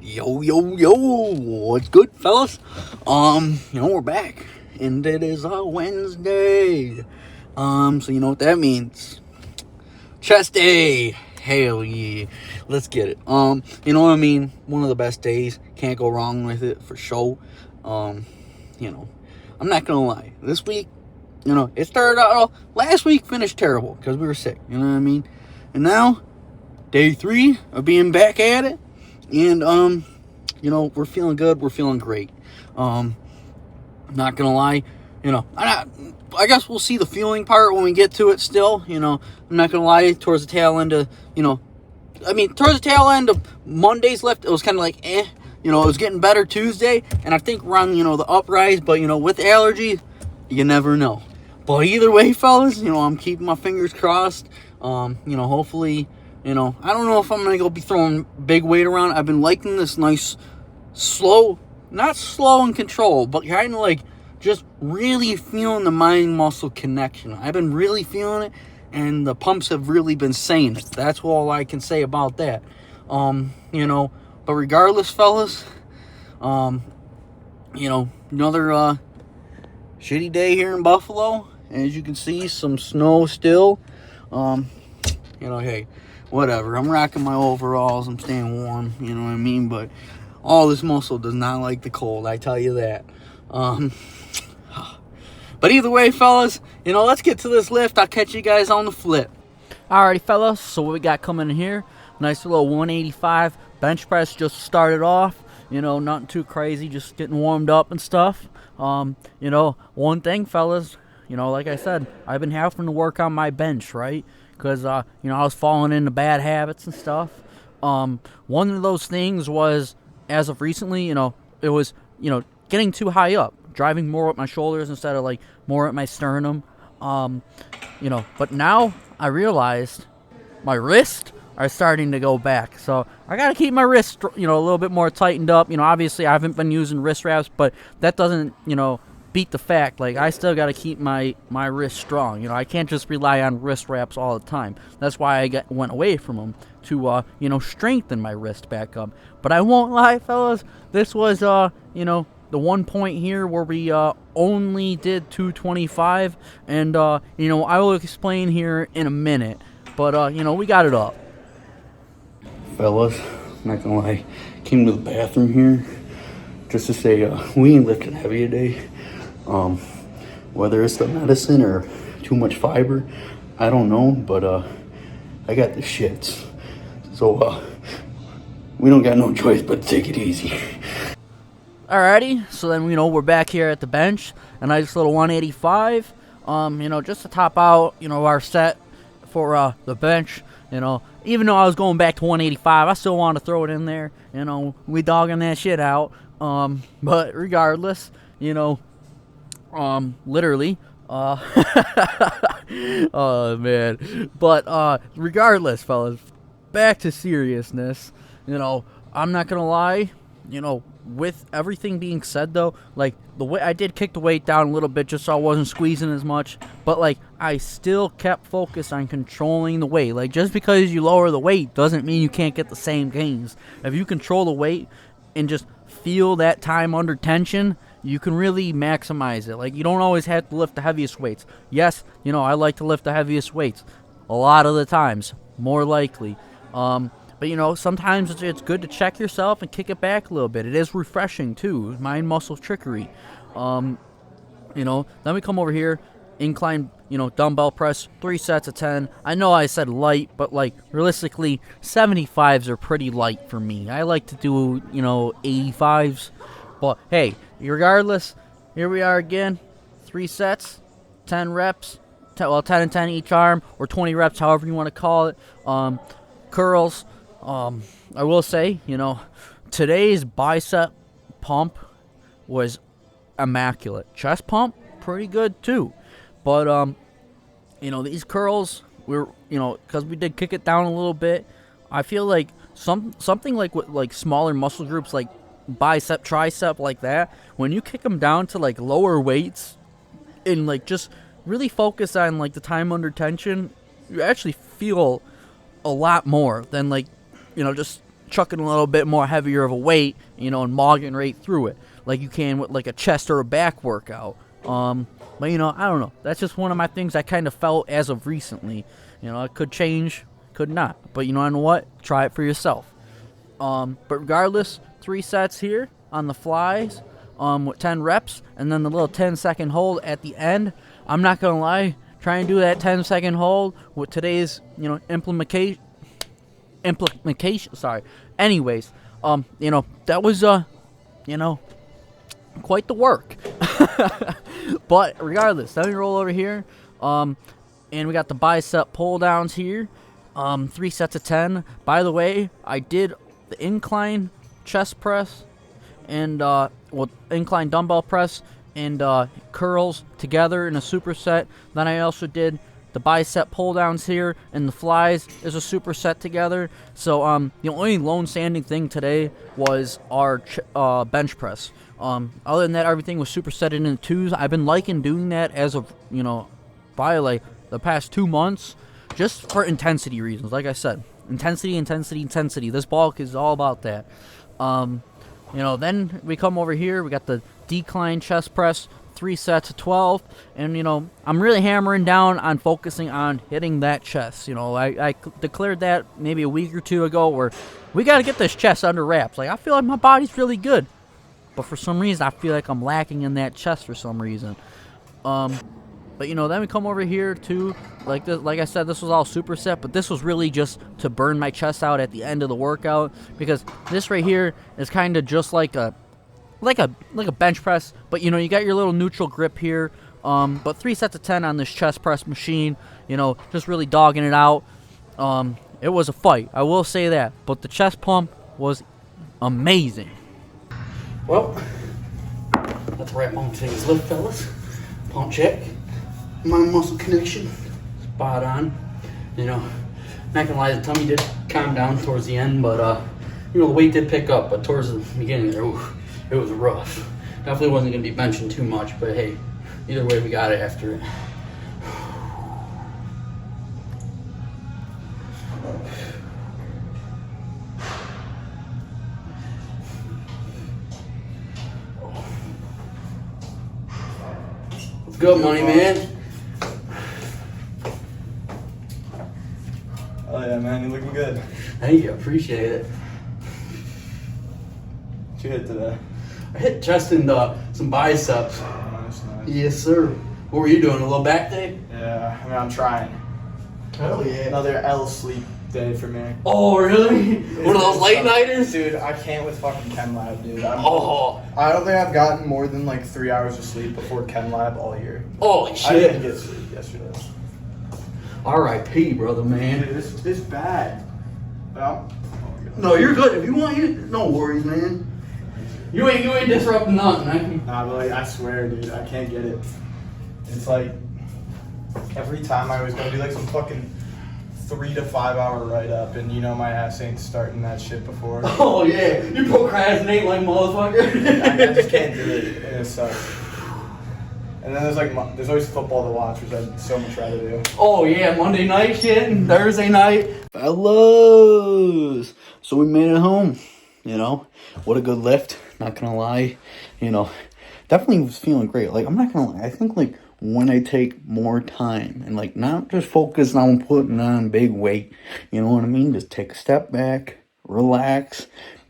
Yo, what's good, fellas? We're back, and it is a Wednesday. So you know what that means? Chest day. Hell yeah. Let's get it. You know what I mean? One of the best days. Can't go wrong with it, for sure. I'm not gonna lie. This week, it started out, last week finished terrible, because we were sick, you know what I mean? And now, day 3 of being back at it, and, we're feeling good. We're feeling great. I'm not gonna lie. I guess we'll see the feeling part when we get to it still. I'm not gonna lie. Towards the tail end of, towards the tail end of Monday's left, it was kind of like, eh. It was getting better Tuesday, and I think we're on, the uprise. But, with allergies, you never know. But either way, fellas, I'm keeping my fingers crossed. Hopefully, I don't know if I'm going to go be throwing big weight around. I've been liking this nice, slow, not slow and control, but kind of like just really feeling the mind-muscle connection. I've been really feeling it, and the pumps have really been saying it. That's all I can say about that. But regardless, fellas, another shitty day here in Buffalo. As you can see, some snow still. Hey, whatever. I'm rocking my overalls. I'm staying warm, you know what I mean? But all this muscle does not like the cold, I tell you that. But either way, fellas, let's get to this lift. I'll catch you guys on the flip. Alrighty, fellas, so what we got coming in here? Nice little 185 bench press. Just started off, nothing too crazy, just getting warmed up and stuff. One thing, fellas, like I said, I've been having to work on my bench, right? Because, I was falling into bad habits and stuff. One of those things was, as of recently, it was, getting too high up, driving more up my shoulders instead of, more at my sternum. But now I realized my wrists are starting to go back. So I got to keep my wrists, a little bit more tightened up. Obviously I haven't been using wrist wraps, but that doesn't, beat the fact. I still got to keep my wrist strong. I can't just rely on wrist wraps all the time. That's why I went away from them to, strengthen my wrist back up. But I won't lie, fellas, this was, the one point here where we only did 225, and I will explain here in a minute, but we got it up. Fellas, I'm not gonna lie, came to the bathroom here just to say we ain't lifting heavy today. Whether it's the medicine or too much fiber, I don't know, but I got the shits, so we don't got no choice but to take it easy. Alrighty, so then, we're back here at the bench, a nice little 185, just to top out, our set for the bench. Even though I was going back to 185, I still want to throw it in there. We dogging that shit out. But regardless, literally, oh man. But regardless, fellas, back to seriousness. I'm not gonna lie. With everything being said, though, the way I did kick the weight down a little bit just so I wasn't squeezing as much, but I still kept focused on controlling the weight. Just because you lower the weight doesn't mean you can't get the same gains. If you control the weight and just feel that time under tension, you can really maximize it. You don't always have to lift the heaviest weights. Yes, I like to lift the heaviest weights a lot of the times, more likely. But, sometimes it's good to check yourself and kick it back a little bit. It is refreshing, too. Mind-muscle trickery. Then we come over here, incline, dumbbell press, 3 sets of 10. I know I said light, but, realistically, 75s are pretty light for me. I like to do, 85s. But, hey, regardless, here we are again. 3 sets, 10 reps. 10 and 10 each arm, or 20 reps, however you want to call it. Curls. I will say, today's bicep pump was immaculate. Chest pump, pretty good too. But, these curls, because we did kick it down a little bit, I feel like something with smaller muscle groups like bicep, tricep, like that, when you kick them down to lower weights and just really focus on the time under tension, you actually feel a lot more than just chucking a little bit more heavier of a weight, you know, and mogging right through it, like you can with like a chest or a back workout. But you know, I don't know. That's just one of my things I kind of felt as of recently. You know, it could change, could not. But you know what? Try it for yourself. But regardless, 3 sets here on the flies, with 10 reps, and then the little 10-second hold at the end. I'm not gonna lie, try and do that 10-second hold with today's, you know, implementation. Sorry. Anyways, you know, that was you know, quite the work. But regardless, let me roll over here. And we got the bicep pull downs here. 3 sets of 10. By the way, I did the incline chest press and incline dumbbell press and curls together in a superset. Then I also did the bicep pull downs here and the flies is a superset together. So the only lone standing thing today was our bench press. Other than that, everything was supersetted in 2s. I've been liking doing that as of, you know, by like the past 2 months, just for intensity reasons. Like I said, intensity. This bulk is all about that. You know, then we come over here. We got the decline chest press, 3 sets of 12, and you know, I'm really hammering down on focusing on hitting that chest. You know, I declared that maybe a week or 2 ago, where we got to get this chest under wraps. Like, I feel like my body's really good, but for some reason I feel like I'm lacking in that chest for some reason. But you know, then we come over here to like this. Like I said, this was all superset, but this was really just to burn my chest out at the end of the workout, because this right here is kind of just like a bench press, but you know, you got your little neutral grip here. But 3 sets of 10 on this chest press machine. You know, just really dogging it out. It was a fight, I will say that, but the chest pump was amazing. Well, that's a wrap on today's lift, fellas. Pump check. Mind muscle connection, spot on. You know, not gonna lie, the tummy did calm down towards the end, but you know, the weight did pick up. But towards the beginning there, it was rough. Definitely wasn't gonna be benching too much, but hey, either way we got it after it. What's good, money man? Oh yeah, man, you're looking good. Thank you, appreciate it. What you hit today? I hit chest and some biceps. Nice. Yes, sir. What were you doing? A little back day? Yeah, I mean, I'm trying. Hell yeah. Another L sleep day for me. Oh, really? One of those late nighters? Dude, I can't with fucking Chem Lab, dude. I don't think I've gotten more than like 3 hours of sleep before Chem Lab all year. Holy I shit. didn't get sleep yesterday. R.I.P., brother, man. Dude, this bad. Well, No, you're good. If you want, no worries, man. You ain't disrupting nothing. nah, but like, I swear, dude, I can't get it. It's like every time I was gonna do like some fucking 3 to 5 hour write up, and you know my ass ain't starting that shit before. Oh yeah, you procrastinate like motherfucker. I just can't do it, and it sucks. And then there's always football to watch, which I'd so much rather do. Oh yeah, Monday night shit and Thursday night. Fellas, so we made it home. You know, what a good lift. Not gonna lie, you know, definitely was feeling great. Like, I'm not gonna lie, I think like when I take more time and like not just focus on putting on big weight, you know what I mean? Just take a step back, relax,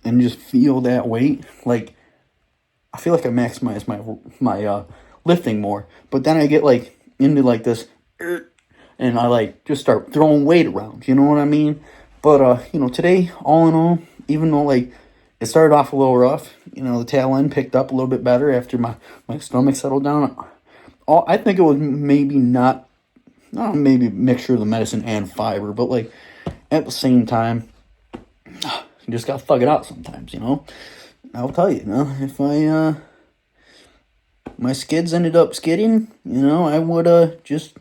and just feel that weight. Like, I feel like I maximize my lifting more, but then I get like into like this, and I like just start throwing weight around. You know what I mean? But you know, today, all in all, even though like it started off a little rough, you know, the tail end picked up a little bit better after my stomach settled down. I think it was maybe maybe mixture of the medicine and fiber, but like at the same time, you just gotta thug it out sometimes, you know. I'll tell you, if my skids ended up skidding, you know, I would just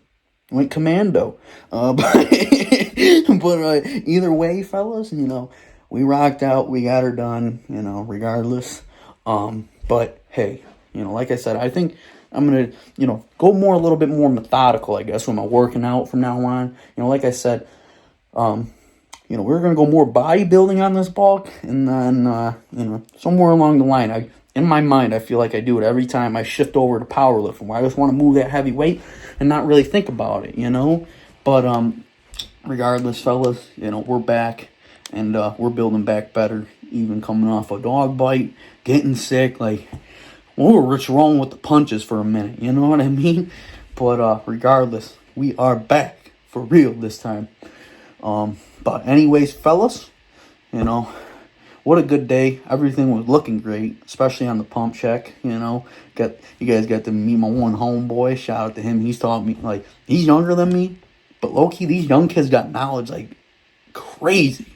went commando. But either way, fellas, you know, we rocked out, we got her done, you know, regardless. But hey, you know, like I said, I think I'm gonna, you know, go a little bit more methodical, I guess, when I'm working out from now on. You know, like I said, we're going to go more bodybuilding on this bulk. And then, somewhere along the line, in my mind, I feel like I do it every time I shift over to powerlifting, where I just want to move that heavy weight and not really think about it, But regardless, fellas, we're back, and we're building back better, even coming off a dog bite, getting sick, we were just rolling with the punches for a minute, you know what I mean? But regardless, we are back for real this time. But anyways, fellas, what a good day. Everything was looking great, especially on the pump check, You guys got to meet my one homeboy. Shout out to him. He's taught me, he's younger than me, but low-key, these young kids got knowledge like crazy.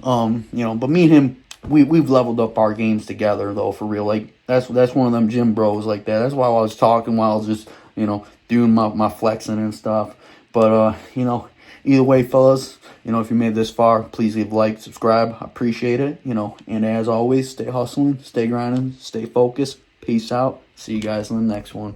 But me and him, we've leveled up our games together, though, for real. That's one of them gym bros like that. That's why I was talking while I was just, doing my flexing and stuff. But, either way, fellas, if you made this far, please leave a like, subscribe. I appreciate it, And as always, stay hustling, stay grinding, stay focused. Peace out. See you guys in the next one.